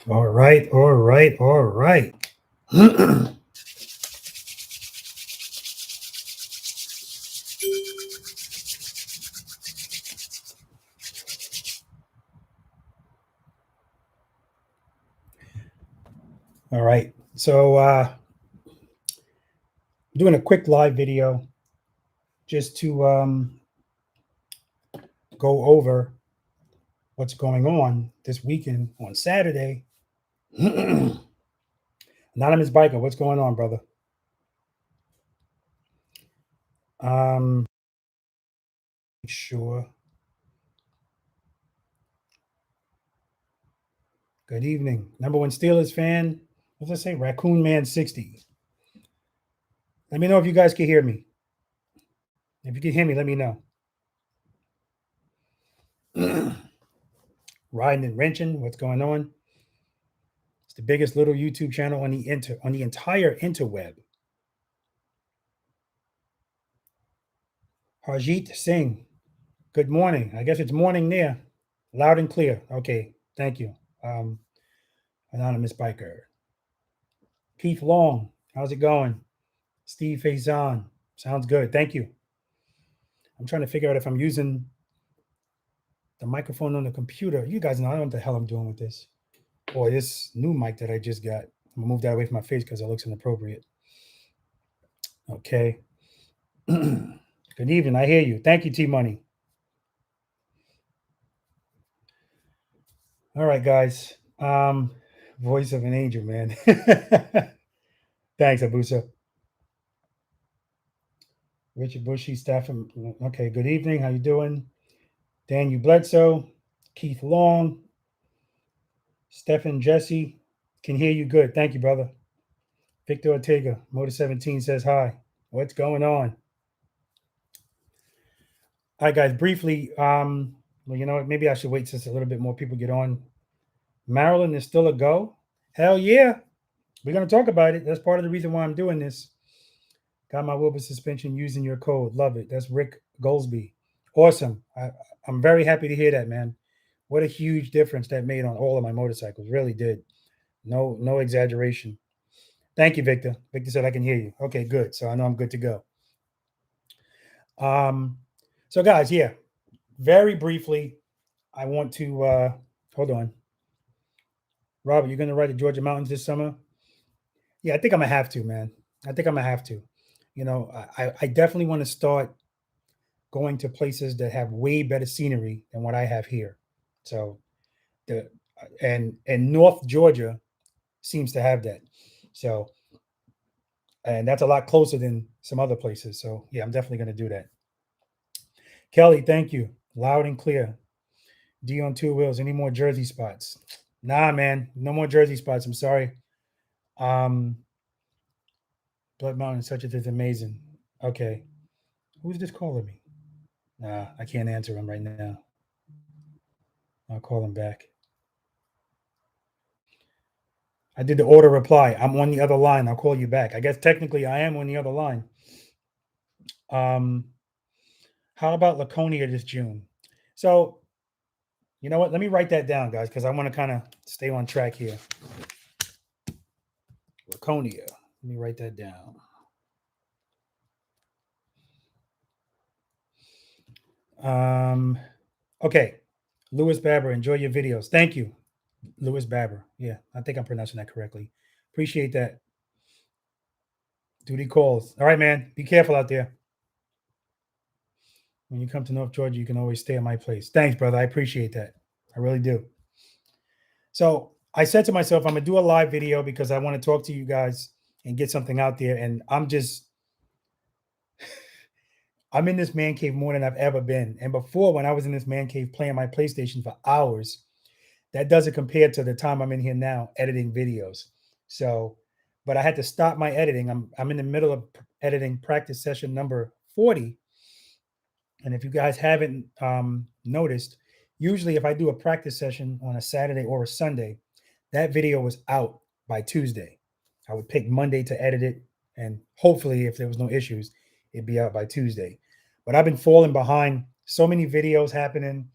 All right, all right, all right. All right. So doing a quick live video just to go over what's going on this weekend on Saturday. Anonymous Biker, what's going on, brother? Sure. Good evening. Number one Steelers fan. What's I say? Raccoon Man 60. Let me know if you guys can hear me. If you can hear me, let me know. Riding and wrenching, what's going on? It's the biggest little YouTube channel on the entire interweb. Harjit Singh, good morning. I guess it's morning there. Loud and clear. Okay, thank you. Anonymous Biker. Keith Long, how's it going? Steve Faison, sounds good. Thank you. I'm trying to figure out if I'm using the microphone on the computer. You guys know I don't know what the hell I'm doing with this. Boy, this new mic that I just got. I'm gonna move that away from my face because it looks inappropriate. Okay. Good evening. I hear you. Thank you, T Money. All right, guys. Voice of an angel, man. Thanks, Abusa. Richard Bushy, staff from okay, good evening. How you doing? Daniel Bledsoe, Keith Long, Stephen Jesse. Can hear you good. Thank you, brother. Victor Ortega, Motor 17 says hi. What's going on? All right, guys, briefly, well, you know what? Maybe I should wait since a little bit more people get on. Maryland is still a go. Hell yeah. We're going to talk about it. That's part of the reason why I'm doing this. Got my Wilbur suspension using your code. Love it. That's Rick Goldsby. Awesome. I'm very happy to hear that, man. What a huge difference that made on all of my motorcycles. Really did. No exaggeration. Thank you, Victor. Victor said I can hear you. Okay, good. So I know I'm good to go. So guys, yeah, very briefly, I want to hold on. Robert, you're going to ride the Georgia mountains this summer? Yeah, I think I'm gonna have to, man. I think I'm gonna have to. You know, I definitely want to start going to places that have way better scenery than what I have here. So the and North Georgia seems to have that. So and that's a lot closer than some other places. So yeah, I'm definitely gonna do that. Kelly, thank you. Loud and clear. D on two wheels. Any more Jersey spots? Nah, man. No more Jersey spots. I'm sorry. Blood Mountain such as is amazing. Okay. Who's this calling me? Nah, I can't answer him right now. I'll call him back. I did the order reply. I'm on the other line. I'll call you back. I guess technically I am on the other line. How about Laconia this June? So, you know what? Let me write that down, guys, because I want to kind of stay on track here. Laconia. Let me write that down. Okay. Louis Babber, enjoy your videos. Thank you. Louis Babber. Yeah, I think I'm pronouncing that correctly. Appreciate that. Duty calls. All right, man. Be careful out there. When you come to North Georgia, you can always stay at my place. Thanks, brother. I appreciate that. I really do. So I said to myself, I'm going to do a live video because I want to talk to you guys and get something out there. And I'm in this man cave more than I've ever been. And before, when I was in this man cave playing my PlayStation for hours, that doesn't compare to the time I'm in here now editing videos. So, but I had to stop my editing. I'm in the middle of editing practice session number 40. And if you guys haven't noticed, usually if I do a practice session on a Saturday or a Sunday, that video was out by Tuesday. I would pick Monday to edit it. And hopefully, if there was no issues, it'd be out by Tuesday. But I've been falling behind. So many videos happening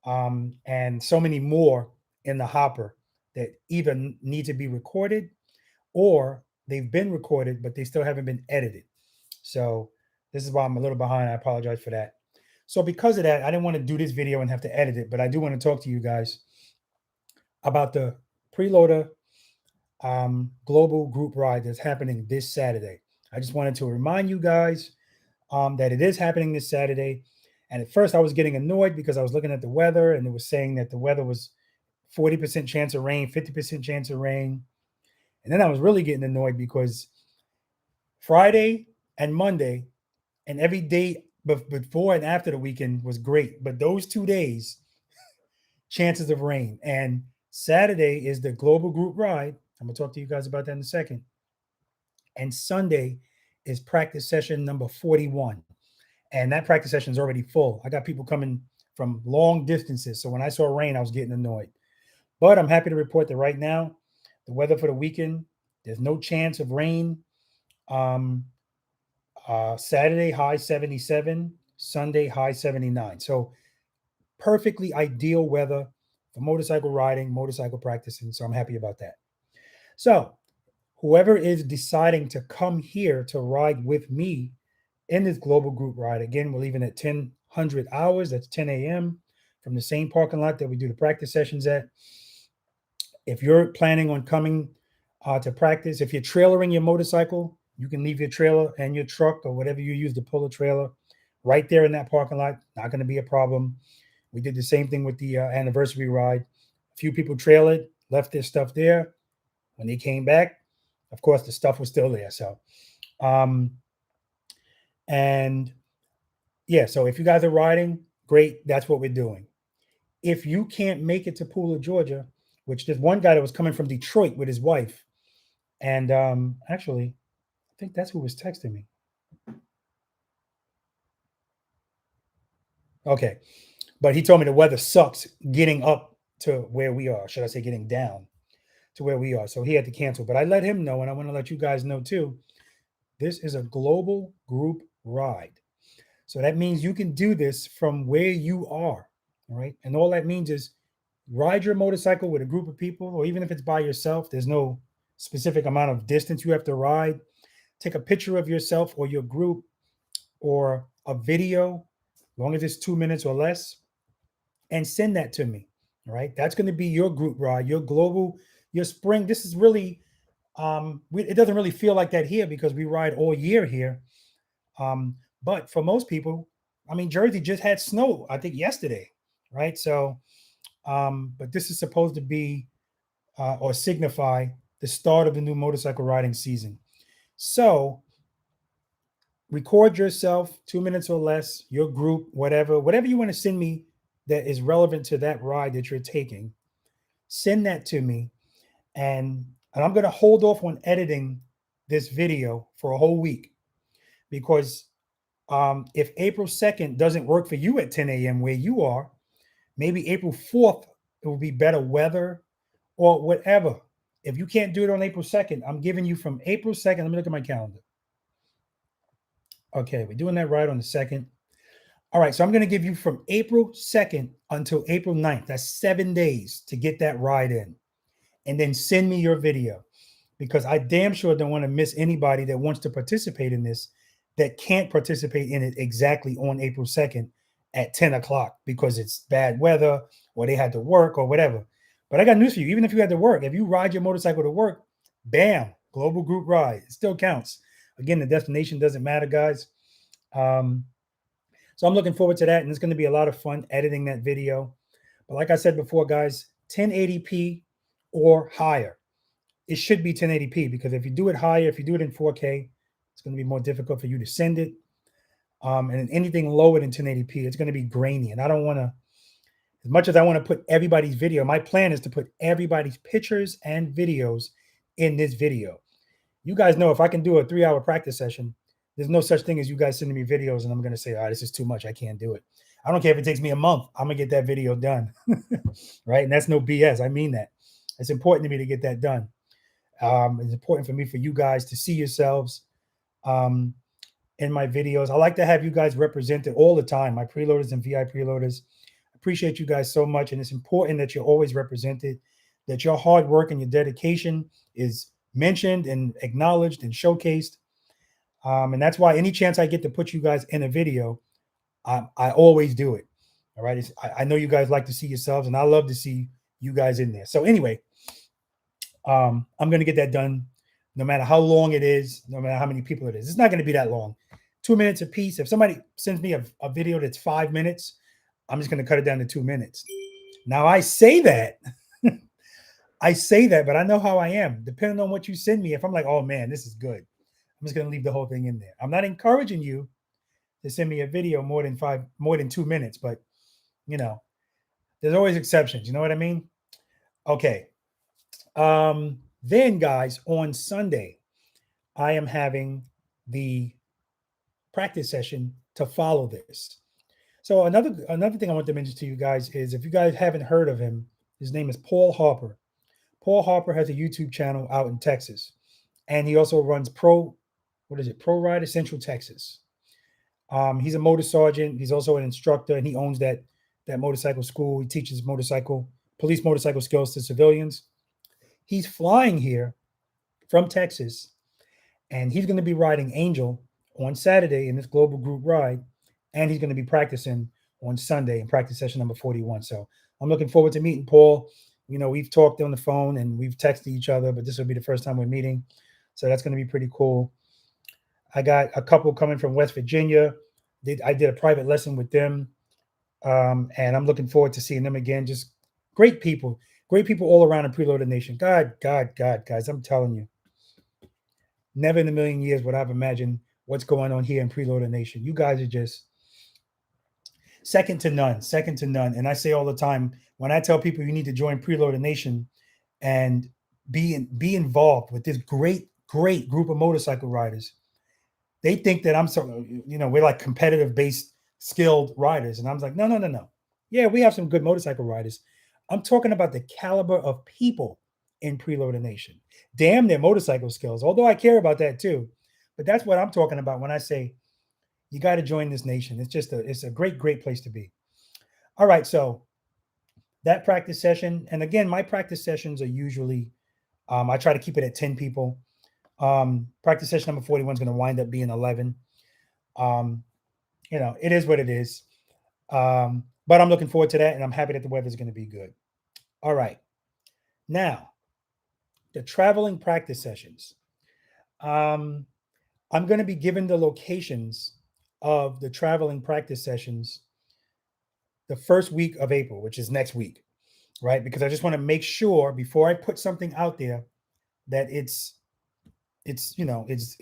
and so many more in the hopper that either need to be recorded or they've been recorded, but they still haven't been edited. So this is why I'm a little behind. I apologize for that. So because of that, I didn't want to do this video and have to edit it, but I do want to talk to you guys about the Preloader global group ride that's happening this Saturday. I just wanted to remind you guys that it is happening this Saturday. And at first I was getting annoyed because I was looking at the weather and it was saying that the weather was 40% chance of rain, 50% chance of rain. And then I was really getting annoyed because Friday and Monday and every day before and after the weekend was great. But those 2 days, chances of rain. And Saturday is the global group ride. I'm going to talk to you guys about that in a second. And Sunday is practice session number 41. And that practice session is already full. I got people coming from long distances. So when I saw rain, I was getting annoyed. But I'm happy to report that right now, the weather for the weekend, there's no chance of rain. Saturday, high 77. Sunday, high 79. So perfectly ideal weather for motorcycle riding, motorcycle practicing. So I'm happy about that. So whoever is deciding to come here to ride with me in this global group ride, again, we're leaving at 10:00 hours. That's 10 a.m. from the same parking lot that we do the practice sessions at. If you're planning on coming to practice, if you're trailering your motorcycle, you can leave your trailer and your truck or whatever you use to pull a trailer right there in that parking lot. Not going to be a problem. We did the same thing with the anniversary ride. A few people trailered, left their stuff there. When they came back, of course, the stuff was still there. So, and yeah, so if you guys are riding, great. That's what we're doing. If you can't make it to Pooler, Georgia, which there's one guy that was coming from Detroit with his wife. And actually, I think that's who was texting me. Okay. But he told me the weather sucks getting up to where we are. Should I say getting down to where we are? So he had to cancel. But I let him know, and I want to let you guys know too. This is a global group ride. So that means you can do this from where you are. All right. And all that means is ride your motorcycle with a group of people, or even if it's by yourself, there's no specific amount of distance you have to ride. Take a picture of yourself or your group or a video, as long as it's 2 minutes or less, and send that to me. All right. That's going to be your group ride, your global, your spring. This is really, it doesn't really feel like that here because we ride all year here. But for most people, I mean, Jersey just had snow, I think yesterday. Right. So, but this is supposed to be or signify the start of the new motorcycle riding season. So record yourself 2 minutes or less, your group, whatever you want to send me that is relevant to that ride that you're taking. Send that to me. And I'm going to hold off on editing this video for a whole week because if April 2nd doesn't work for you at 10 a.m. where you are, maybe April 4th, it will be better weather or whatever. If you can't do it on April 2nd, I'm giving you from April 2nd. Let me look at my calendar. Okay, we're doing that right on the 2nd. All right, so I'm going to give you from April 2nd until April 9th. That's 7 days to get that ride in. And then send me your video because I damn sure don't want to miss anybody that wants to participate in this that can't participate in it exactly on April 2nd at 10 o'clock because it's bad weather or they had to work or whatever. But I got news for you. Even if you had to work, if you ride your motorcycle to work, bam, global group ride. It still counts. Again, the destination doesn't matter, guys. So I'm looking forward to that, and it's going to be a lot of fun editing that video. But like I said before, guys, 1080p or higher. It should be 1080p because if you do it higher, if you do it in 4K, it's going to be more difficult for you to send it. And anything lower than 1080p, it's going to be grainy. And I don't want to, as much as I want to put everybody's video, my plan is to put everybody's pictures and videos in this video. You guys know if I can do a 3-hour practice session, there's no such thing as you guys sending me videos and I'm going to say, this is too much. I can't do it. I don't care if it takes me a month. I'm going to get that video done. Right? And that's no BS. I mean that. It's important to me to get that done. It's important for me for you guys to see yourselves in my videos. I like to have you guys represented all the time, my preloaders and V.I.Preloaders. Appreciate you guys so much. And it's important that you're always represented. that your hard work and your dedication is mentioned and acknowledged and showcased. And that's why any chance I get to put you guys in a video, I always do it. All right. I know you guys like to see yourselves, and I love to see you guys in there. So anyway, I'm going to get that done no matter how long it is, no matter how many people it is. It's not going to be that long. 2 minutes a piece. If somebody sends me a video that's 5 minutes, I'm just going to cut it down to 2 minutes. Now, I say that, but I know how I am. Depending on what you send me, if I'm like, oh man, this is good, I'm just going to leave the whole thing in there. I'm not encouraging you to send me a video more than 2 minutes, but there's always exceptions. You know what I mean? Okay. Then, guys, on Sunday, I am having the practice session to follow this. So another thing I want to mention to you guys is, if you guys haven't heard of him, his name is Paul Harper. Paul Harper has a YouTube channel out in Texas, and he also runs Pro Ride Central Texas. He's a motor sergeant. He's also an instructor, and he owns that motorcycle school. He teaches police motorcycle skills to civilians. He's flying here from Texas, and he's going to be riding Angel on Saturday in this global group ride, and he's going to be practicing on Sunday in practice session number 41. So I'm looking forward to meeting Paul. We've talked on the phone and we've texted each other, but this will be the first time we're meeting. So that's going to be pretty cool. I got a couple coming from West Virginia. I did a private lesson with them, and I'm looking forward to seeing them again. Just great people all around in Preloader Nation. God, guys, I'm telling you, never in a million years would I've imagined what's going on here in Preloader Nation. You guys are just second to none. And I say all the time, when I tell people you need to join Preloader Nation and be involved with this great group of motorcycle riders, they think that we're like competitive based skilled riders. And I'm like, no. Yeah, we have some good motorcycle riders. I'm talking about the caliber of people in Preloader Nation. Damn their motorcycle skills, although I care about that too. But that's what I'm talking about when I say you got to join this nation. It's a great place to be. All right, so that practice session, and again, my practice sessions are usually, I try to keep it at 10 people. Practice session number 41 is going to wind up being 11. It is what it is. But I'm looking forward to that, and I'm happy that the weather is going to be good. All right. Now, the traveling practice sessions. I'm going to be given the locations of the traveling practice sessions the first week of April, which is next week, right? Because I just want to make sure before I put something out there that it's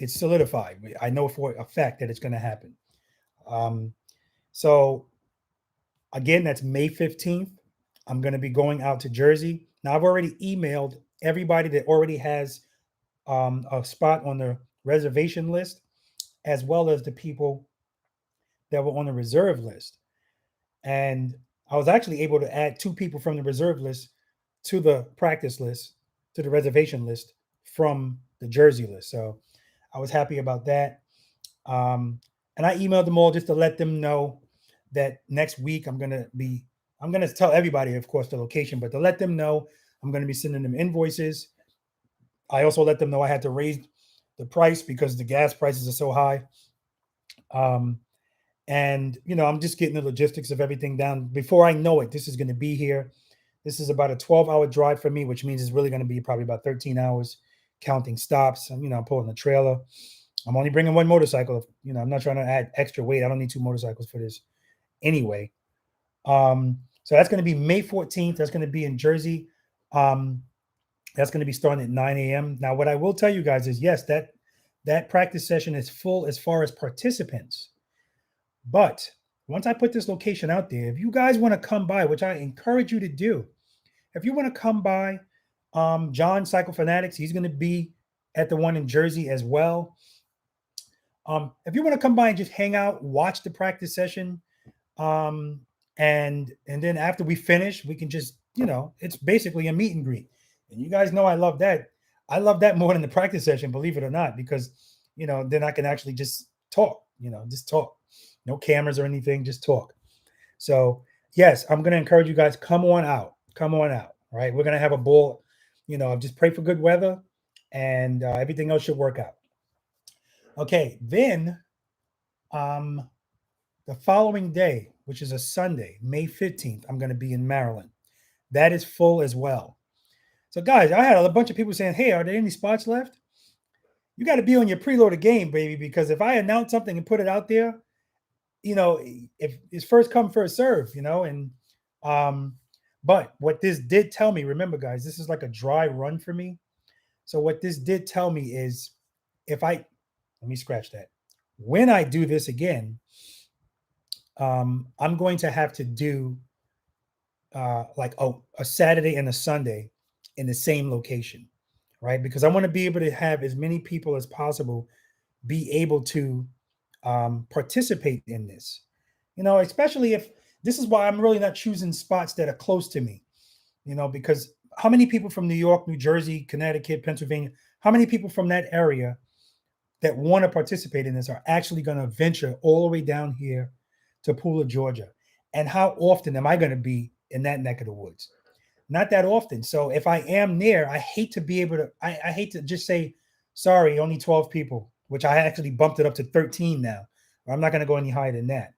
solidified. I know for a fact that it's going to happen. So again, that's May 15th. I'm going to be going out to Jersey. Now, I've already emailed everybody that already has a spot on the reservation list, as well as the people that were on the reserve list. And I was actually able to add 2 people from the reserve list to the practice list, to the reservation list from the Jersey list. So I was happy about that. And I emailed them all just to let them know that next week I'm going to tell everybody, of course, the location, but to let them know I'm going to be sending them invoices. I also let them know I had to raise the price because the gas prices are so high. And, I'm just getting the logistics of everything down. Before I know it, this is going to be here. This is about a 12-hour drive for me, which means it's really going to be probably about 13 hours counting stops. And, I'm pulling the trailer. I'm only bringing one motorcycle. I'm not trying to add extra weight. I don't need 2 motorcycles for this anyway. So that's going to be May 14th. That's going to be in Jersey. That's going to be starting at 9 a.m. Now, what I will tell you guys is, yes, that practice session is full as far as participants. But once I put this location out there, if you guys want to come by, which I encourage you to do, if you want to come by, John Cycle Fanatics, he's going to be at the one in Jersey as well. If you want to come by and just hang out, watch the practice session, and then after we finish, we can just, it's basically a meet and greet. And you guys know I love that. I love that more than the practice session, believe it or not, because, then I can actually just talk, just talk. No cameras or anything, just talk. So yes, I'm going to encourage you guys, come on out. All right? We're gonna have a ball. Just pray for good weather, and everything else should work out. Okay, then um, the following day, which is a Sunday, May 15th, I'm going to be in Maryland. That is full as well. So, guys, I had a bunch of people saying, hey, are there any spots left? You got to be on your preloaded game, baby, because if I announce something and put it out there, if it's first come, first serve, um, but what this did tell me, remember, guys, this is like a dry run for me. So, what this did tell me is let me scratch that. When I do this again, I'm going to have to do like a Saturday and a Sunday in the same location, right? Because I want to be able to have as many people as possible be able to participate in this. Especially if this is why I'm really not choosing spots that are close to me. Because how many people from New York, New Jersey, Connecticut, Pennsylvania, how many people from that area that want to participate in this are actually going to venture all the way down here to Pooler, Georgia? And how often am I going to be in that neck of the woods? Not that often. So if I am near, I hate to be able to, I hate to just say, sorry, only 12 people, which I actually bumped it up to 13 now. I'm not going to go any higher than that.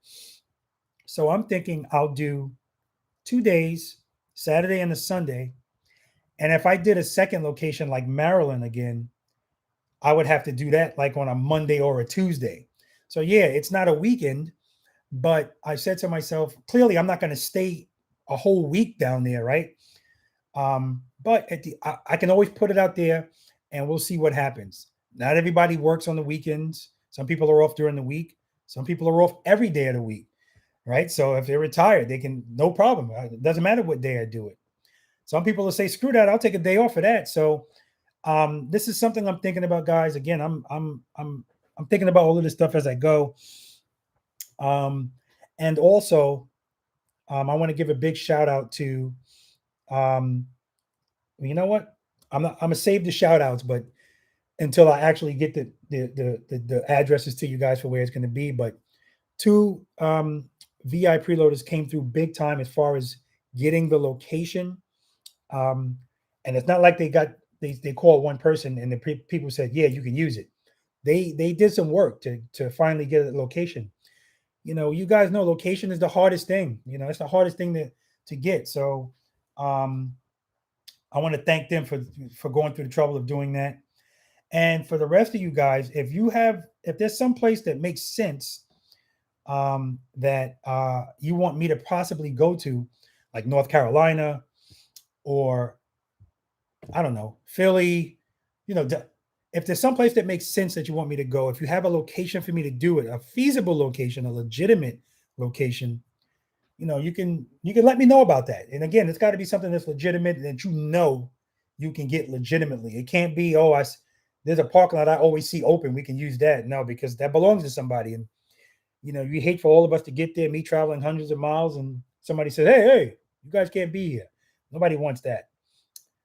So I'm thinking I'll do 2 days, Saturday and a Sunday. And if I did a second location like Maryland again, I would have to do that like on a Monday or a Tuesday. So yeah, it's not a weekend, but I said to myself, clearly I'm not going to stay a whole week down there, right? But I can always put it out there and we'll see what happens. Not everybody works on the weekends. Some people are off during the week. Some people are off every day of the week, right? So if they're retired, they can, no problem. It doesn't matter what day I do it. Some people will say, screw that, I'll take a day off for that. So this is something I'm thinking about, guys. Again, I'm thinking about all of this stuff as I go. And also, I want to give a big shout out to, you know what? I'm gonna save the shout outs, but until I actually get the addresses to you guys for where it's going to be. But two V.I.Preloaders came through big time as far as getting the location. And it's not like they called one person and the people said, yeah, you can use it. They did some work to finally get a location. You guys know location is the hardest thing. It's the hardest thing to get. So I want to thank them for going through the trouble of doing that. And for the rest of you guys, if there's some place that makes sense that you want me to possibly go to, like North Carolina or I don't know, Philly, if there's some place that makes sense that you want me to go, if you have a location for me to do it, a feasible location, a legitimate location, you can let me know about that. And again, it's got to be something that's legitimate that you can get legitimately. It can't be, there's a parking lot I always see open, we can use that. No, because that belongs to somebody. And you hate for all of us to get there, me traveling hundreds of miles, and somebody says, hey, you guys can't be here. Nobody wants that.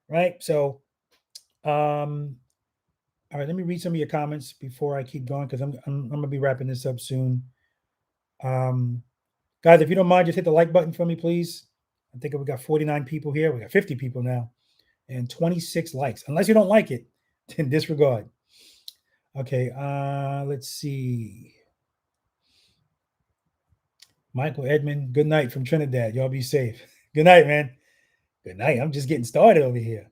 Right. So all right, let me read some of your comments before I keep going because I'm gonna be wrapping this up soon. Guys, if you don't mind, just hit the like button for me, please. I think we got 49 people here. We got 50 people now and 26 likes. Unless you don't like it, then disregard. Okay, let's see. Michael Edmond, good night from Trinidad. Y'all be safe. Good night, man. Good night. I'm just getting started over here.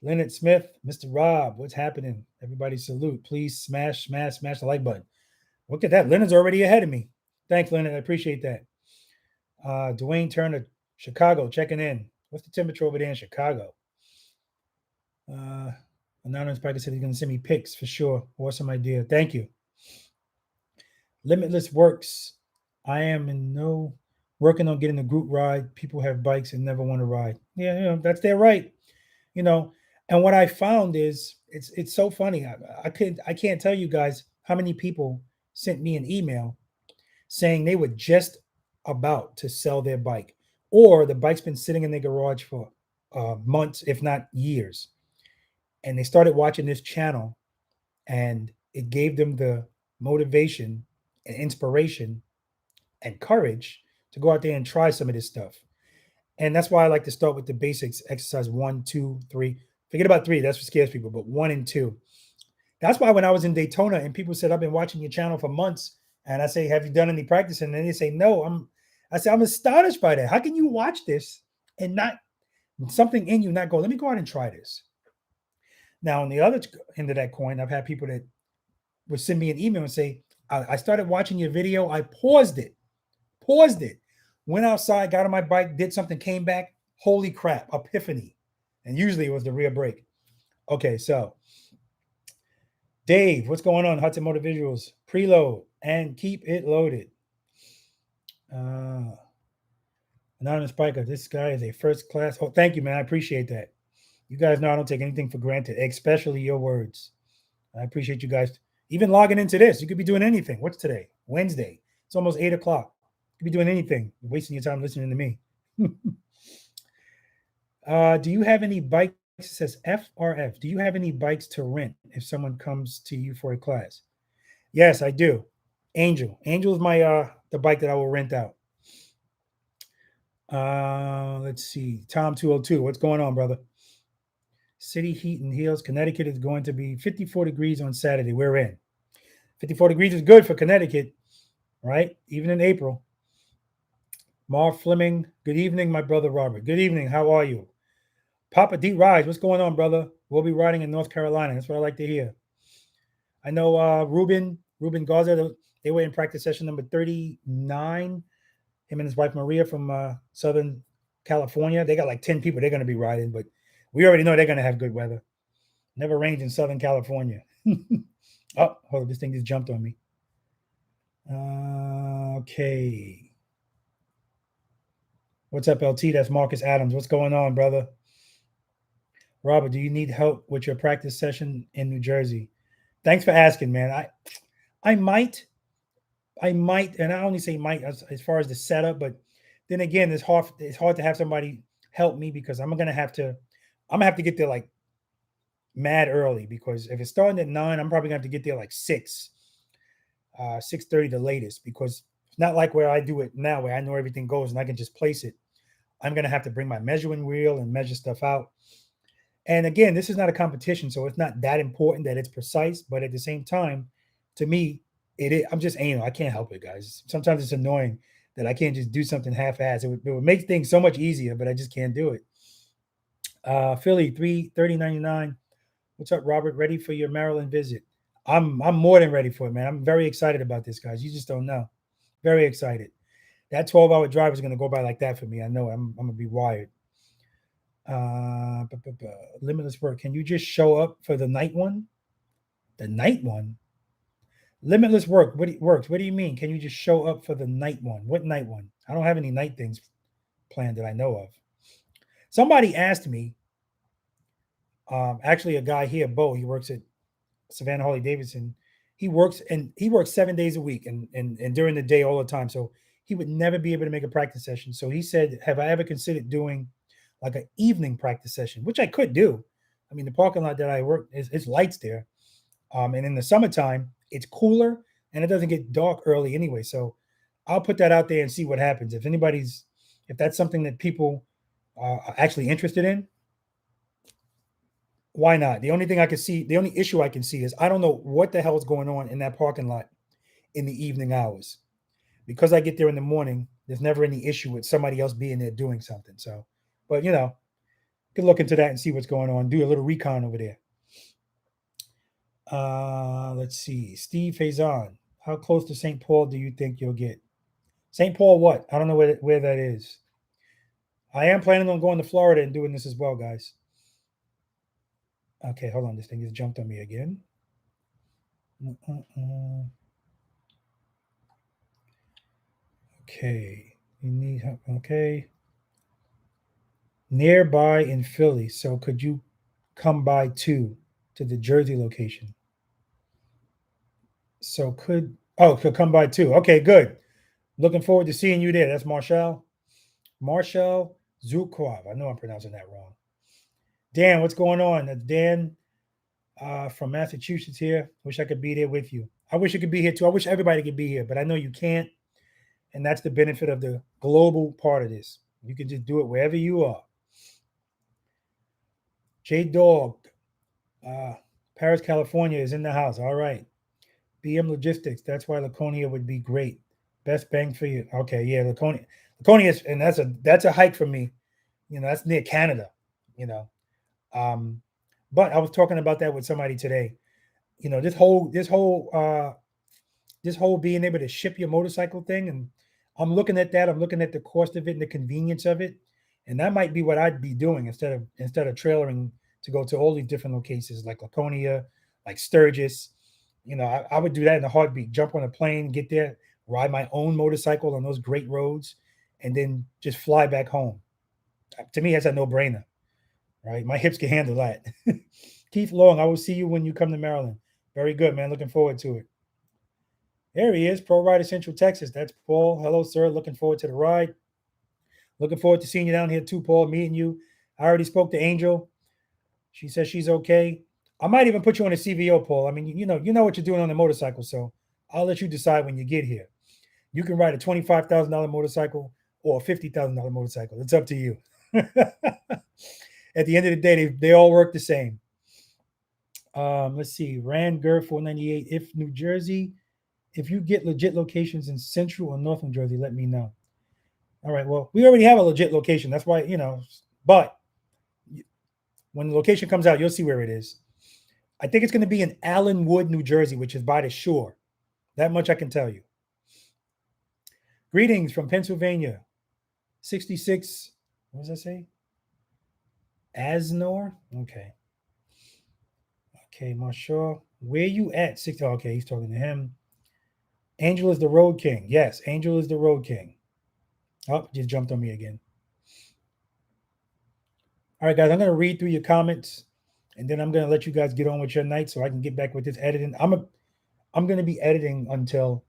Leonard Smith, Mr. Rob, what's happening? Everybody salute. Please smash the like button. Look at that. Leonard's already ahead of me. Thanks, Leonard. I appreciate that. Dwayne Turner, Chicago, checking in. What's the temperature over there in Chicago? Anonymous Piker said he's going to send me pics for sure. Awesome idea. Thank you. Limitless Works. I am working on getting a group ride. People have bikes and never want to ride. Yeah, that's their right. And what I found is it's so funny. I can't tell you guys how many people sent me an email saying they were just about to sell their bike, or the bike's been sitting in their garage for months, if not years. And they started watching this channel, and it gave them the motivation and inspiration and courage to go out there and try some of this stuff. And that's why I like to start with the basics, exercise 1, 2, 3. Forget about 3, that's what scares people, but 1 and 2. That's why when I was in Daytona and people said, I've been watching your channel for months, and I say, have you done any practicing? And they say, no. I say, I'm astonished by that. How can you watch this and not something in you not go, let me go out and try this? Now, on the other end of that coin, I've had people that would send me an email and say, I started watching your video. I paused it, went outside, got on my bike, did something, came back. Holy crap, epiphany. And usually it was the rear brake. Okay, so Dave, what's going on? Hudson Motor Visuals, preload and keep it loaded. Anonymous Biker, this guy is a first class. Oh, thank you, man. I appreciate that. You guys know I don't take anything for granted, especially your words. I appreciate you guys. Even logging into this, you could be doing anything. What's today? Wednesday. It's almost 8 o'clock. You could be doing anything. You're wasting your time listening to me. Do you have any bikes? It says FRF. Do you have any bikes to rent if someone comes to you for a class? Yes, I do. Angel. Angel is my the bike that I will rent out. Let's see. Tom 202. What's going on, brother? City heat and heels. Connecticut is going to be 54 degrees on Saturday. We're in. 54 degrees is good for Connecticut, right? Even in April. Marv Fleming. Good evening, my brother Robert. Good evening. How are you? Papa D Rise. What's going on, brother? We'll be riding in North Carolina. That's what I like to hear. I know Ruben Garza, they were in practice session number 39. Him and his wife Maria from Southern California. They got like 10 people they're going to be riding, but we already know they're going to have good weather. Never rains in Southern California. Oh, hold on. This thing just jumped on me. Okay. What's up, LT? That's Marcus Adams. What's going on, brother? Robert, do you need help with your practice session in New Jersey? Thanks for asking, man. I might, and I only say might as far as the setup, but then again, it's hard to have somebody help me because I'm gonna have to get there like mad early, because if it's starting at 9, I'm probably gonna have to get there like 6:30 the latest, because it's not like where I do it now where I know everything goes and I can just place it. I'm gonna have to bring my measuring wheel and measure stuff out. And again, this is not a competition, so it's not that important that it's precise. But at the same time, to me, it is. I'm just anal. I can't help it, guys. Sometimes it's annoying that I can't just do something half-assed. It would make things so much easier, but I just can't do it. Philly 330.99. What's up, Robert? Ready for your Maryland visit? I'm more than ready for it, man. I'm very excited about this, guys. You just don't know. Very excited. That 12-hour drive is going to go by like that for me. I know I'm going to be wired. Limitless work. Can you just show up for the night one? The night one? Limitless work. What do you mean? Can you just show up for the night one? What night one? I don't have any night things planned that I know of. Somebody asked me, actually a guy here, Bo, he works at Savannah Harley Davidson. He works 7 days a week and during the day all the time. So he would never be able to make a practice session. So he said, have I ever considered doing like an evening practice session, which I could do. I mean, the parking lot that I work is lights there. And in the summertime, it's cooler and it doesn't get dark early anyway. So I'll put that out there and see what happens. If that's something that people are actually interested in, why not? The only issue I can see is I don't know what the hell is going on in that parking lot in the evening hours. Because I get there in the morning, there's never any issue with somebody else being there doing something. So, but could look into that and see what's going on. Do a little recon over there. Let's see. Steve Faison. How close to St. Paul do you think you'll get? St. Paul what? I don't know where that is. I am planning on going to Florida and doing this as well, guys. Okay, hold on. This thing just jumped on me again. Okay. You need help. Okay. Nearby in Philly. So could you come by to the Jersey location? So could come by too. Okay, good. Looking forward to seeing you there. That's Marshall Zukov. I know I'm pronouncing that wrong. Dan, what's going on? That's Dan from Massachusetts here. Wish I could be there with you. I wish you could be here too. I wish everybody could be here, but I know you can't. And that's the benefit of the global part of this. You can just do it wherever you are. J Dog, Paris, California is in the house. All right. BM Logistics. That's why Laconia would be great. Best bang for you. Okay, yeah, Laconia. Laconia is, and that's a hike for me. That's near Canada. You know, um, but I was talking about that with somebody today. This whole being able to ship your motorcycle thing, and I'm looking at that. I'm looking at the cost of it and the convenience of it, and that might be what I'd be doing instead of trailering to go to all these different locations like Laconia, like Sturgis. I would do that in a heartbeat. Jump on a plane, get there, ride my own motorcycle on those great roads, and then just fly back home. To me, that's a no-brainer, right? My hips can handle that. Keith Long, I will see you when you come to Maryland. Very good, man. Looking forward to it. There he is, Pro Rider Central Texas. That's Paul. Hello, sir. Looking forward to the ride. Looking forward to seeing you down here too, Paul. Meeting you. I already spoke to Angel. She says she's okay. I might even put you on a CVO, Paul. I mean, you know what you're doing on the motorcycle, so I'll let you decide when you get here. You can ride a $25,000 motorcycle or a $50,000 motorcycle. It's up to you. At the end of the day, they all work the same. Let's see. Rand Gur 498. If you get legit locations in Central or North New Jersey, let me know. All right. Well, we already have a legit location. That's why, but when the location comes out, you'll see where it is. I think it's going to be in Allenwood, New Jersey, which is by the shore. That much I can tell you. Greetings from Pennsylvania. 66. What does that say? Asnor? Okay. Okay, Marshall. Where you at? Okay, he's talking to him. Angel is the road king. Yes, Angel is the road king. Oh, just jumped on me again. All right, guys, I'm going to read through your comments, and then I'm going to let you guys get on with your night so I can get back with this editing. I'm going to be editing until,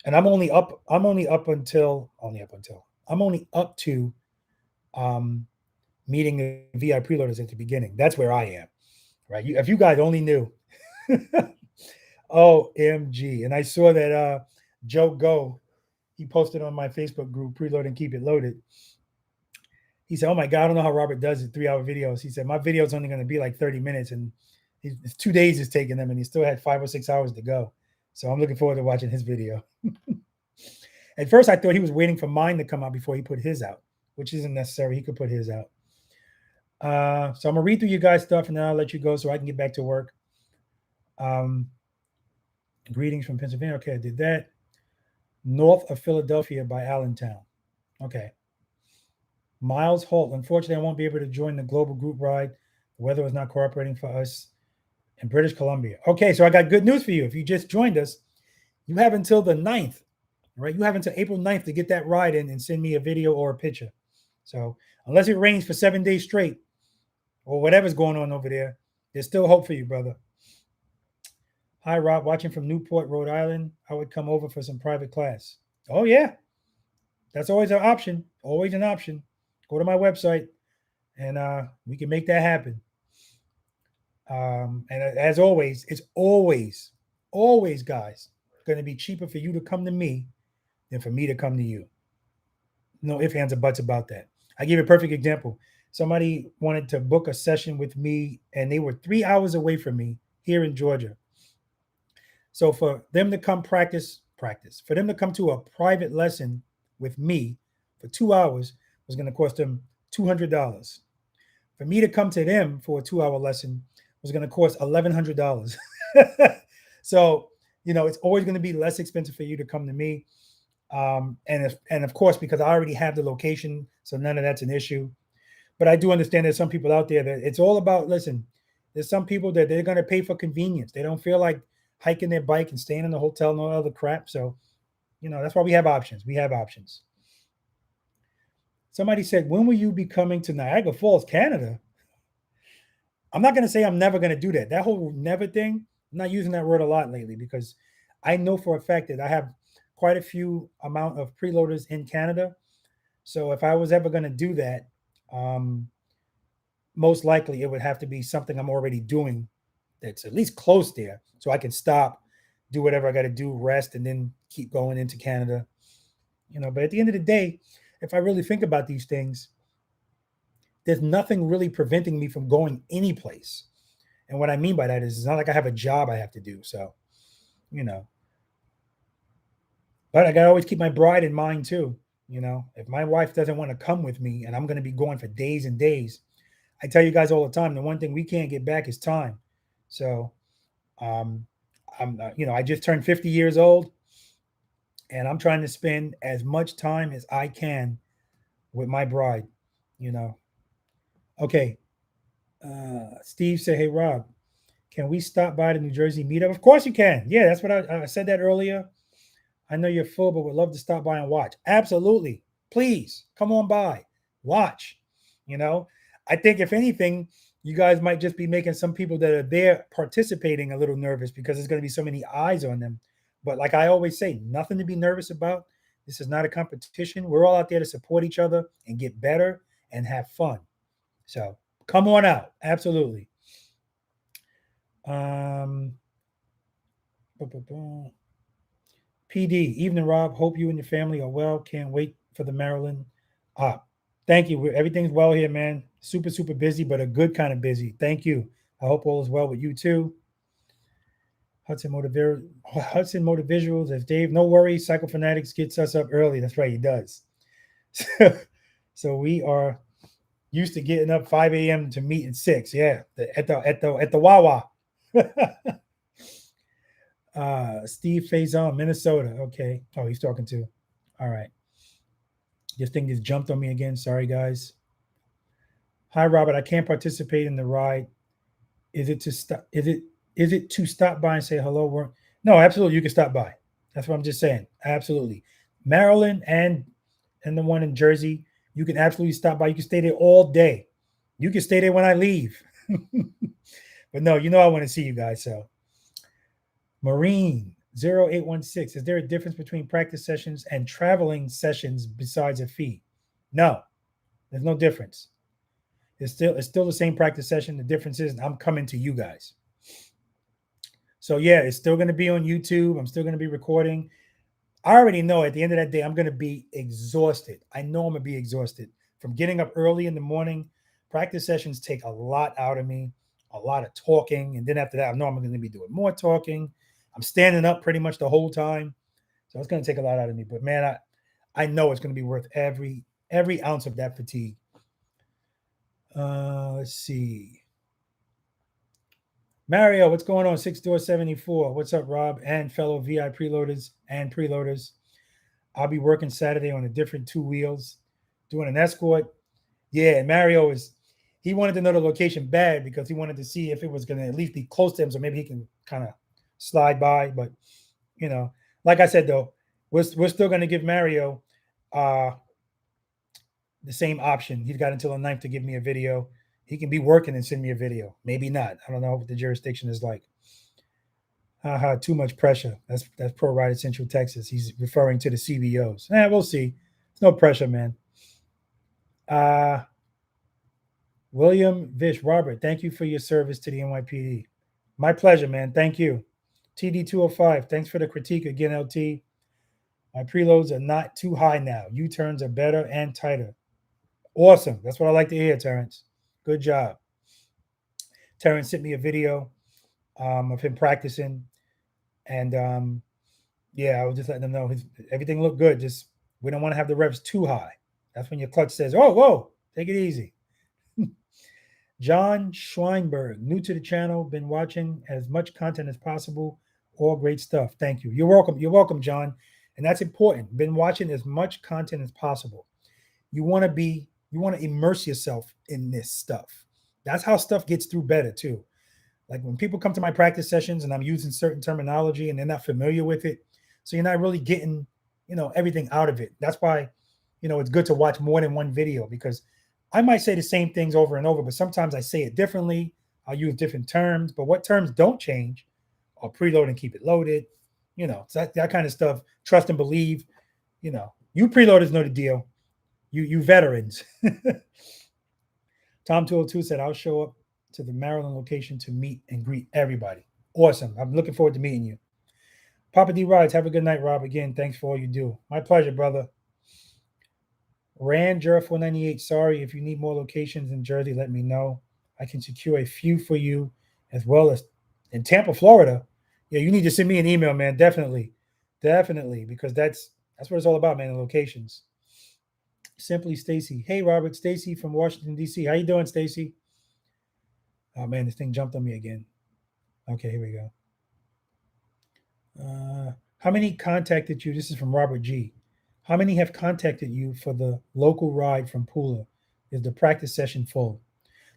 and I'm only up to meeting the V.I.Preloaders at the beginning. That's where I am, right? If you guys only knew. OMG. And I saw that Joe Go, he posted on my Facebook group, Preload and Keep It Loaded. He said, oh my God, I don't know how Robert does it, 3-hour videos. He said, my video is only going to be like 30 minutes. And it's 2 days is taking them, and he still had 5 or 6 hours to go. So I'm looking forward to watching his video. At first, I thought he was waiting for mine to come out before he put his out, which isn't necessary. He could put his out. So I'm going to read through you guys' stuff, and then I'll let you go so I can get back to work. Greetings from Pennsylvania. Okay, I did that. North of Philadelphia by Allentown. Okay. Miles Holt. Unfortunately, I won't be able to join the global group ride. The weather is not cooperating for us in British Columbia. Okay, so I got good news for you. If you just joined us, you have until the 9th, right? You have until April 9th to get that ride in and send me a video or a picture. So unless it rains for 7 days straight or whatever's going on over there, there's still hope for you, brother. Hi, Rob. Watching from Newport, Rhode Island. I would come over for some private class. Oh, yeah. That's always an option. Always an option. Go to my website, and we can make that happen. And as always, it's always, guys, going to be cheaper for you to come to me than for me to come to you. No ifs, ands, or buts about that. I give you a perfect example. Somebody wanted to book a session with me, and they were 3 hours away from me here in Georgia. So for them to come practice, for them to come to a private lesson with me for 2 hours was going to cost them $200. For me to come to them for a 2-hour lesson was going to cost $1,100. So, it's always going to be less expensive for you to come to me. And of course, because I already have the location, so none of that's an issue. But I do understand there's some people out there that it's all about, listen, there's some people that they're going to pay for convenience. They don't feel like hiking their bike and staying in the hotel and all other crap. So, that's why we have options. We have options. Somebody said, when will you be coming to Niagara Falls, Canada? I'm not going to say I'm never going to do that. That whole never thing, I'm not using that word a lot lately because I know for a fact that I have quite a few amount of preloaders in Canada. So if I was ever going to do that, most likely it would have to be something I'm already doing that's at least close there so I can stop, do whatever I got to do, rest, and then keep going into Canada. But at the end of the day, if I really think about these things, there's nothing really preventing me from going any place. And what I mean by that is it's not like I have a job I have to do. So, you know, but I got to always keep my bride in mind too. You know, if my wife doesn't want to come with me and I'm going to be going for days and days, I tell you guys all the time, the one thing we can't get back is time. So, um, I just turned 50 years old and I'm trying to spend as much time as I can with my bride, you know. Okay. Steve said, hey, Rob, can we stop by the New Jersey meetup? Of course you can. Yeah, that's what I said that earlier. I know you're full, but would love to stop by and watch. Absolutely. Please come on by, watch. You know, I think if anything, you guys might just be making some people that are there participating a little nervous because there's going to be so many eyes on them. But like I always say, nothing to be nervous about. This is not a competition. We're all out there to support each other and get better and have fun. So come on out. Absolutely. PD, evening, Rob. Hope you and your family are well. Can't wait for the Maryland. Thank you. Everything's well here, man. Super, super busy, but a good kind of busy. Thank you. I hope all is well with you too. Hudson Motor Visuals. As Dave, no worries. Cycle Fanatics gets us up early. That's right, he does. So we are used to getting up 5 a.m. to meet at 6. Yeah, at the Wawa. Steve Faison, Minnesota. Okay. Oh, he's talking to. All right. This thing just jumped on me again. Sorry, guys. Hi, Robert. I can't participate in the ride. Is it to stop? Is it to stop by and say hello? No, absolutely. You can stop by. That's what I'm just saying. Absolutely. Maryland and the one in Jersey, you can absolutely stop by. You can stay there all day. You can stay there when I leave. But no, I want to see you guys. So Marine 0816. Is there a difference between practice sessions and traveling sessions besides a fee? No, there's no difference. It's still the same practice session. The difference is I'm coming to you guys. So yeah, it's still going to be on YouTube. I'm still going to be recording. I already know at the end of that day, I'm going to be exhausted. I know I'm going to be exhausted from getting up early in the morning. Practice sessions take a lot out of me, a lot of talking. And then after that, I know I'm going to be doing more talking. I'm standing up pretty much the whole time. So it's going to take a lot out of me. But man, I know it's going to be worth every ounce of that fatigue. Let's see. Mario, what's going on? 6 Door 74. What's up, Rob and fellow V.I.Preloaders and preloaders? I'll be working Saturday on a different 2 wheels, doing an escort. Yeah, Mario he wanted to know the location bad because he wanted to see if it was going to at least be close to him, so maybe he can kind of slide by. But like I said though, we're still going to give Mario the same option. He's got until the 9th to give me a video. He can be working and send me a video. Maybe not. I don't know what the jurisdiction is like. Too much pressure. That's Pro Rider Central Texas. He's referring to the CBOs. We'll see. It's no pressure, man. William Vish, Robert, thank you for your service to the NYPD. My pleasure, man. Thank you. TD205, thanks for the critique again, LT. My preloads are not too high now. U-turns are better and tighter. Awesome. That's what I like to hear, Terrence. Good job. Terrence sent me a video of him practicing. And I was just letting them know everything looked good. Just we don't want to have the revs too high. That's when your clutch says, "Oh, whoa, take it easy." John Schweinberg, new to the channel, been watching as much content as possible. All great stuff. Thank you. You're welcome. You're welcome, John. And that's important. Been watching as much content as possible. You want to immerse yourself in this stuff. That's how stuff gets through better too. Like when people come to my practice sessions and I'm using certain terminology and they're not familiar with it, so you're not really getting, everything out of it. That's why, it's good to watch more than one video because I might say the same things over and over, but sometimes I say it differently. I'll use different terms, but what terms don't change are preload and keep it loaded. So that kind of stuff. Trust and believe. You preloaders know the deal. You veterans. Tom 202 said, I'll show up to the Maryland location to meet and greet everybody. Awesome. I'm looking forward to meeting you. Papa D Rides, have a good night, Rob. Again, thanks for all you do. My pleasure, brother. Ranger 498. Sorry, if you need more locations in Jersey, let me know. I can secure a few for you, as well as in Tampa, Florida. Yeah, you need to send me an email, man. Definitely, because that's what it's all about, man. The locations. Simply Stacy. Hey, Robert. Stacy from Washington D.C. How you doing, Stacy? Oh man, this thing jumped on me again. Okay, here we go. How many contacted you? This is from Robert G. How many have contacted you for the local ride from Pula? Is the practice session full?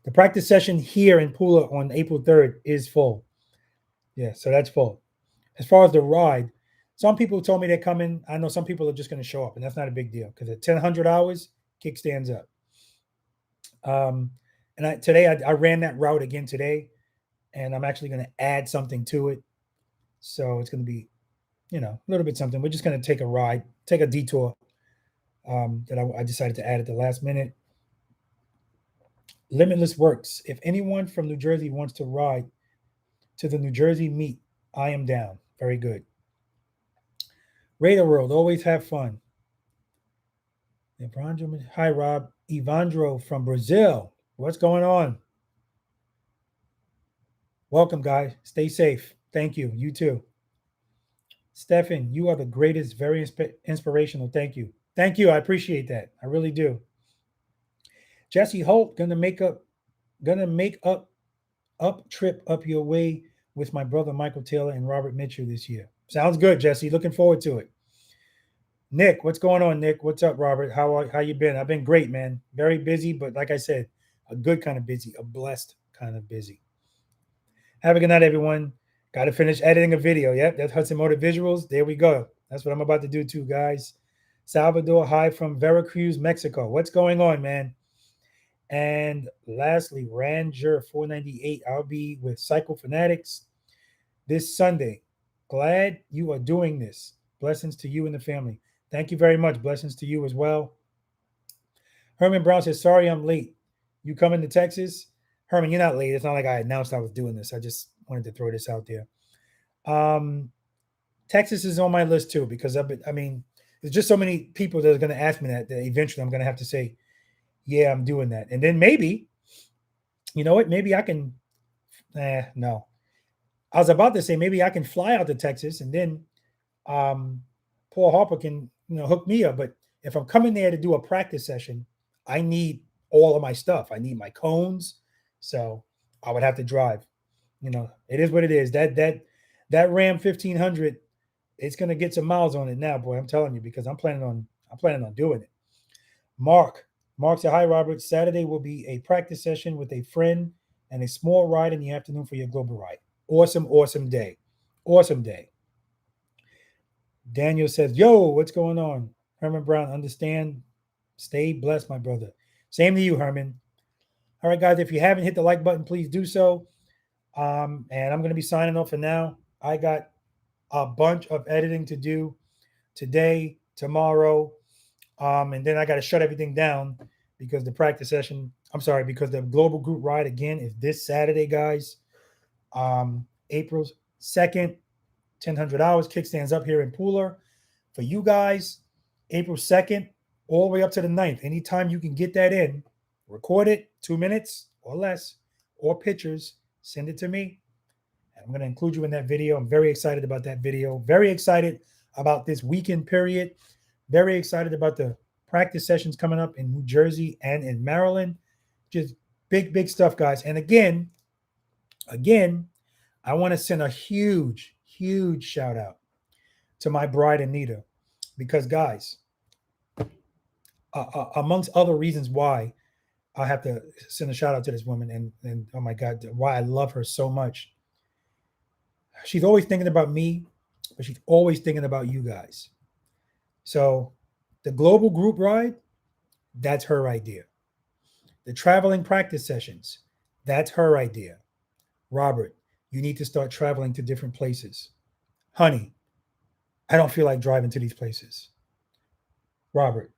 The practice session here in Pula on April 3rd is full. Yeah, so that's full. As far as the ride, some people told me they're coming. I know some people are just going to show up, and that's not a big deal because at 1,000 hours, kickstands up. And today I ran that route again today, and I'm actually going to add something to it. So it's going to be, a little bit something. We're just going to take a ride, take a detour that I decided to add at the last minute. Limitless works. If anyone from New Jersey wants to ride to the New Jersey meet, I am down. Very good. Radar World, always have fun. Hi, Rob. Evandro from Brazil. What's going on? Welcome, guys. Stay safe. Thank you. You too. Stefan, you are the greatest, very inspirational. Thank you. Thank you. I appreciate that. I really do. Jesse Holt, gonna make up trip up your way with my brother Michael Taylor and Robert Mitchell this year. Sounds good, Jesse. Looking forward to it. Nick, what's going on, Nick? What's up, Robert? How you been? I've been great, man. Very busy, but like I said, a good kind of busy, a blessed kind of busy. Have a good night, everyone. Got to finish editing a video. Yep, that's Hudson Motor Visuals. There we go. That's what I'm about to do too, guys. Salvador, hi from Veracruz, Mexico. What's going on, man? And lastly, Ranger 498. I'll be with Cycle Fanatics this Sunday. Glad you are doing this. Blessings to you and the family. Thank you very much. Blessings to you as well. Herman Brown says, sorry I'm late. You coming to Texas? Herman, you're not late. It's not like I announced I was doing this. I just wanted to throw this out there. Texas is on my list too because there's just so many people that are going to ask me that eventually I'm going to have to say, yeah, I'm doing that. And then maybe, you know what? Maybe I can. No. I was about to say maybe I can fly out to Texas and then Paul Harper can hook me up. But if I'm coming there to do a practice session, I need all of my stuff. I need my cones, so I would have to drive. It is what it is. That Ram 1500, it's gonna get some miles on it now, boy. I'm telling you because I'm planning on doing it. Mark said, hi, Robert. Saturday will be a practice session with a friend and a small ride in the afternoon for your global ride. Awesome day. Awesome day. Daniel says, yo, what's going on? Herman Brown, understand. Stay blessed, my brother. Same to you, Herman. All right, guys, if you haven't hit the like button, please do so. And I'm going to be signing off for now. I got a bunch of editing to do today, tomorrow, and then I got to shut everything down because the because the global group ride again is this Saturday, guys. April 2nd, 1,000 hours, kickstands up here in Pooler. For you guys, April 2nd, all the way up to the 9th. Anytime you can get that in, record it, 2 minutes or less, or pictures, send it to me. And I'm going to include you in that video. I'm very excited about that video. Very excited about this weekend period. Very excited about the practice sessions coming up in New Jersey and in Maryland. Just big stuff, guys. And again, I want to send a huge shout out to my bride, Anita, because guys, amongst other reasons why I have to send a shout out to this woman and oh my God, why I love her so much. She's always thinking about me, but she's always thinking about you guys. So the global group ride, that's her idea. The traveling practice sessions, that's her idea. Robert, you need to start traveling to different places. Honey, I don't feel like driving to these places. Robert,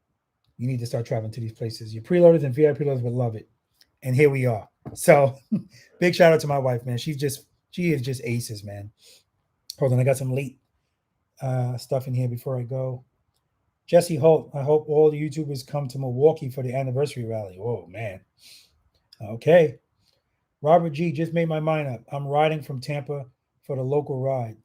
you need to start traveling to these places. Your preloaders and V.I.Preloaders would love it. And here we are. So big shout out to my wife, man. She is just aces, man. Hold on, I got some late stuff in here before I go. Jesse Holt, I hope all the YouTubers come to Milwaukee for the anniversary rally. Oh, man. Okay. Robert G just made my mind up. I'm riding from Tampa for the local ride.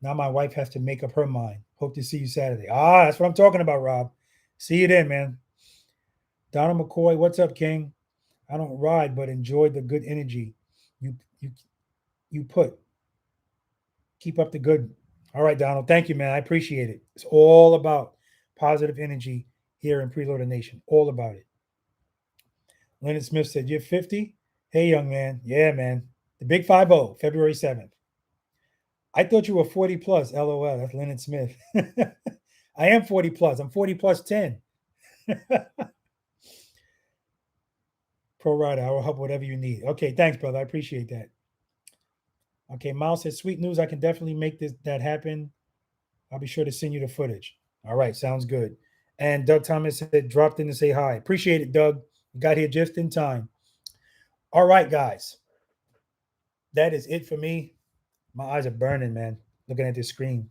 Now my wife has to make up her mind. Hope to see you Saturday. Ah, that's what I'm talking about, Rob. See you then, man. Donald McCoy, what's up, King? I don't ride, but enjoy the good energy you you you put. Keep up the good. All right, Donald. Thank you, man. I appreciate it. It's all about positive energy here in Preloader Nation. All about it. Leonard Smith said, "You're 50? Hey, young man. Yeah, man. The Big 50, February 7th. I thought you were 40 plus. LOL. That's Leonard Smith. I am 40 plus. I'm 40 plus 10. Pro Rider, I will help whatever you need. Okay, thanks, brother. I appreciate that. Okay, Miles says, sweet news. I can definitely make that happen. I'll be sure to send you the footage. All right, sounds good. And Doug Thomas said, dropped in to say hi. Appreciate it, Doug. You got here just in time. All right, guys. That is it for me. My eyes are burning, man, looking at this screen.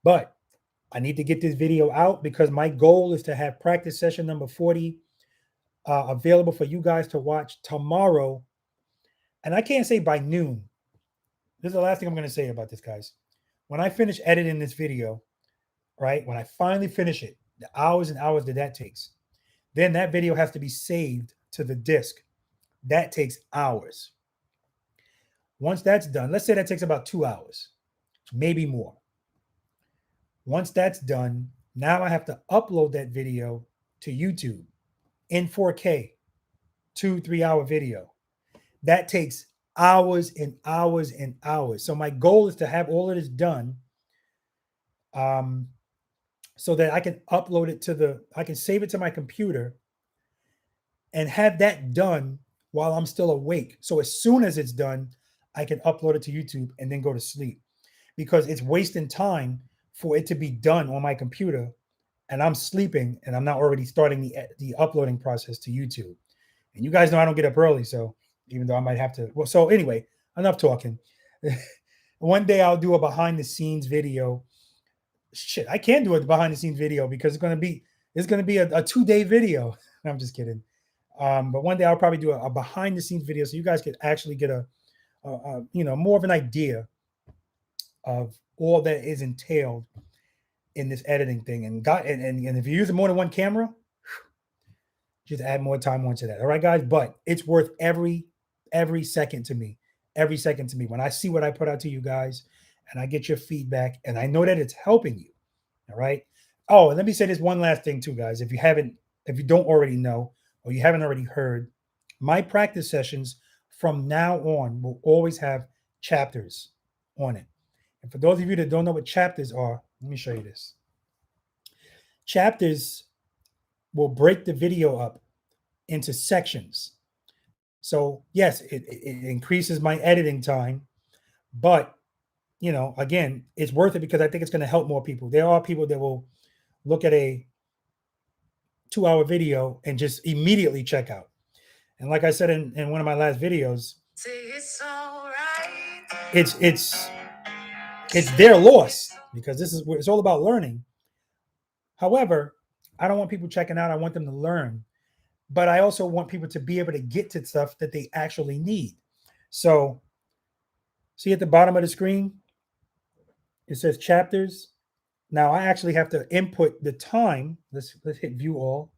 But I need to get this video out because my goal is to have practice session number 40 available for you guys to watch tomorrow. And I can't say by noon. This is the last thing I'm going to say about this, guys. When I finish editing this video, right, when I finally finish it, the hours and hours that takes, then that video has to be saved to the disk. That takes hours. Once that's done, let's say that takes about 2 hours, maybe more. Once that's done, now I have to upload that video to YouTube in 4K, 2-3 hour video. That takes hours and hours and hours. So my goal is to have all of this done so that I can upload it I can save it to my computer and have that done while I'm still awake. So as soon as it's done, I can upload it to YouTube and then go to sleep because it's wasting time for it to be done on my computer and I'm sleeping and I'm not already starting the uploading process to YouTube. And you guys know I don't get up early, so even though I might have to. Well, so anyway, enough talking. One day I'll do a behind the scenes video. Shit, I can do a behind the scenes video because it's going to be a 2-day video. I'm just kidding. But one day I'll probably do a behind the scenes video so you guys could actually get a more of an idea of all that is entailed in this editing thing. And if you're using more than one camera, just add more time onto that. All right, guys. But it's worth every second to me. Every second to me. When I see what I put out to you guys and I get your feedback and I know that it's helping you. All right. Oh, and let me say this one last thing too, guys. If you don't already know or you haven't already heard, my practice sessions from now on will always have chapters on it. And for those of you that don't know what chapters are, let me show you this. Chapters will break the video up into sections. So yes, it increases my editing time, but again, it's worth it because I think it's going to help more people. There are people that will look at a 2-hour video and just immediately check out. And like I said in one of my last videos, it's their loss because it's all about learning. However, I don't want people checking out. I want them to learn. But I also want people to be able to get to stuff that they actually need. So see at the bottom of the screen, it says chapters. Now I actually have to input the time. Let's hit view all.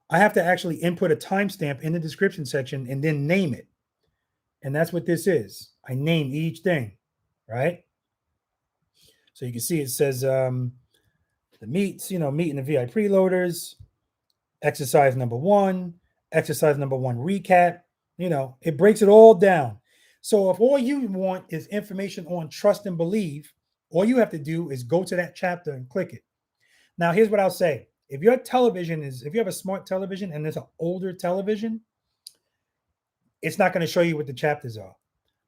I have to actually input a timestamp in the description section and then name it. And that's what this is. I name each thing, right? So you can see it says the meets, meeting the V.I.Preloaders, exercise number 1, exercise number 1 recap. It breaks it all down. So if all you want is information on trust and believe, all you have to do is go to that chapter and click it. Now, here's what I'll say. If you have a smart television and there's an older television, it's not going to show you what the chapters are.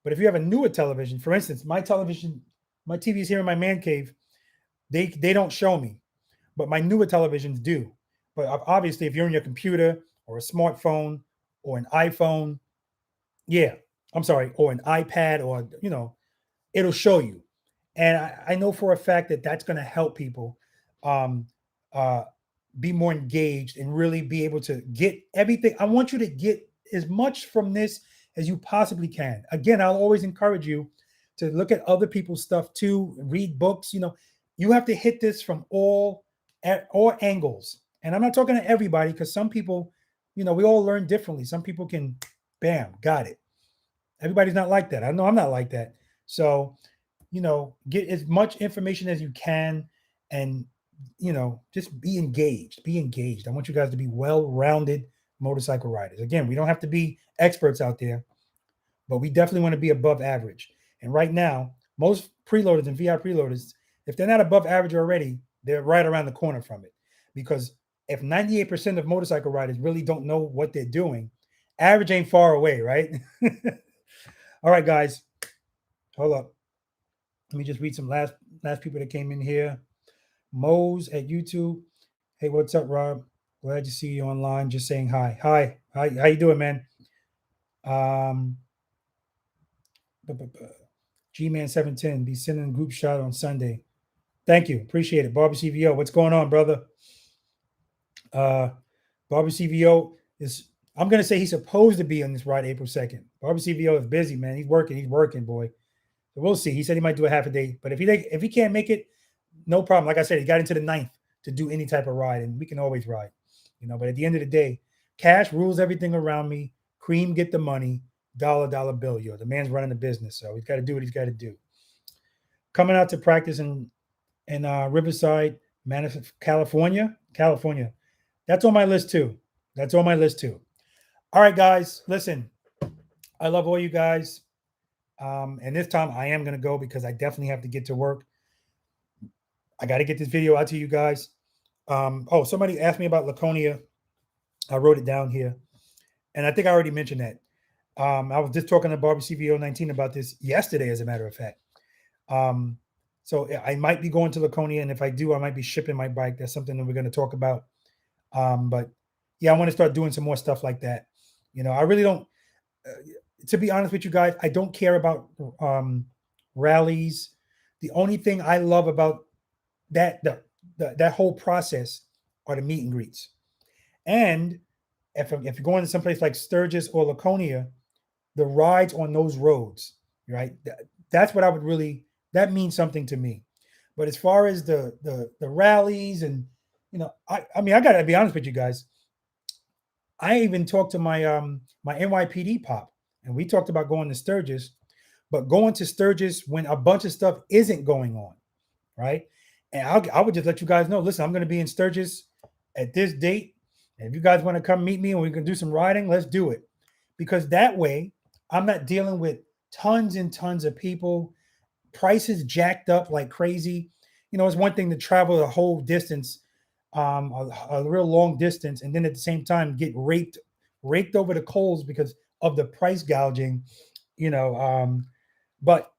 But if you have a newer television, for instance, my TV is here in my man cave, they don't show me, but my newer televisions do. But obviously, if you're on your computer or a smartphone or an iPhone, or an iPad or, it'll show you. And I know for a fact that that's going to help people um, be more engaged and really be able to get everything. I want you to get as much from this as you possibly can. Again, I'll always encourage you to look at other people's stuff too, read books. You have to hit this from at all angles. And I'm not talking to everybody because some people, we all learn differently. Some people can, bam, got it. Everybody's not like that. I know I'm not like that. So, get as much information as you can and, just be engaged. Be engaged. I want you guys to be well-rounded motorcycle riders. Again, we don't have to be experts out there, but we definitely want to be above average. And right now, most preloaders and VI preloaders, if they're not above average already, they're right around the corner from it. Because if 98% of motorcycle riders really don't know what they're doing, average ain't far away, right? All right, guys. Hold up. Let me just read some last people that came in here. Mose at YouTube. Hey, what's up, Rob? Glad to see you online. Just saying hi. Hi. How you doing, man? G-Man 710. Be sending a group shot on Sunday. Thank you. Appreciate it. Barbie CVO. What's going on, brother? Barbie CVO is, I'm going to say he's supposed to be on this ride April 2nd. Barbie CVO is busy, man. He's working, boy. So we'll see. He said he might do a half a day, but if he can't make it, no problem. Like I said, he got into the 9th to do any type of ride, and we can always ride, but at the end of the day, cash rules everything around me. Cream get the money, dollar bill. The man's running the business, so he's got to do what he's got to do. Coming out to practice in Riverside, California. That's on my list too. All right, guys, listen. I love all you guys. And this time I am going to go because I definitely have to get to work. I got to get this video out to you guys. Somebody asked me about Laconia. I wrote it down here. And I think I already mentioned that. I was just talking to Barbie CVO 19 about this yesterday, as a matter of fact. So I might be going to Laconia. And if I do, I might be shipping my bike. That's something that we're going to talk about. But yeah, I want to start doing some more stuff like that. I really don't, to be honest with you guys, I don't care about rallies. The only thing I love about that whole process are the meet and greets. And if you're going to someplace like Sturgis or Laconia, the rides on those roads, right? That's what that means something to me. But as far as the rallies and, I got to be honest with you guys. I even talked to my my NYPD pop, and we talked about going to Sturgis, but going to Sturgis when a bunch of stuff isn't going on, right? And I would just let you guys know, listen, I'm going to be in Sturgis at this date. And if you guys want to come meet me and we can do some riding, let's do it. Because that way, I'm not dealing with tons and tons of people, prices jacked up like crazy. It's one thing to travel a whole distance, a real long distance, and then at the same time get raked over the coals because of the price gouging, but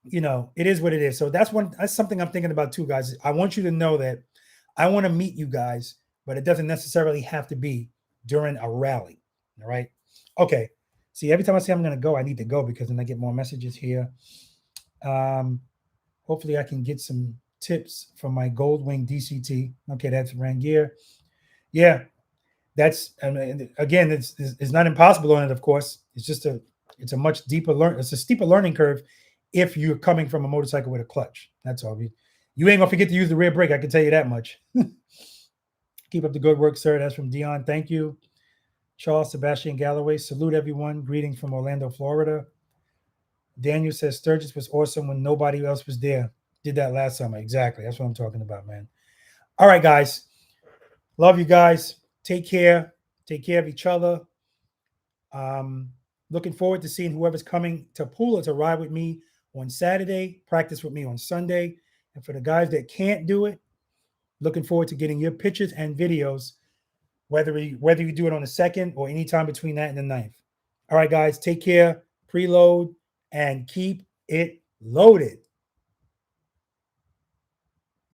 it is what it is. So that's something I'm thinking about too, guys. I want you to know that I want to meet you guys, but it doesn't necessarily have to be during a rally. All right. Okay. See, every time I say I'm going to go, I need to go because then I get more messages here. Hopefully I can get some tips from my Goldwing DCT. Okay, that's Rangier. Yeah, that's, again, it's not impossible on it, of course. It's a much deeper it's a steeper learning curve if you're coming from a motorcycle with a clutch. That's all. You ain't gonna forget to use the rear brake, I can tell you that much. Keep up the good work, sir. That's from Dion. Thank you. Charles Sebastian Galloway. Salute everyone. Greetings from Orlando, Florida. Daniel says Sturgis was awesome when nobody else was there. Did that last summer. Exactly. That's what I'm talking about, man. All right, guys. Love you guys. Take care. Take care of each other. Looking forward to seeing whoever's coming to Pula to ride with me on Saturday, practice with me on Sunday. And for the guys that can't do it, looking forward to getting your pictures and videos, whether you do it on the 2nd or anytime between that and the 9th. All right, guys. Take care. Preload and keep it loaded.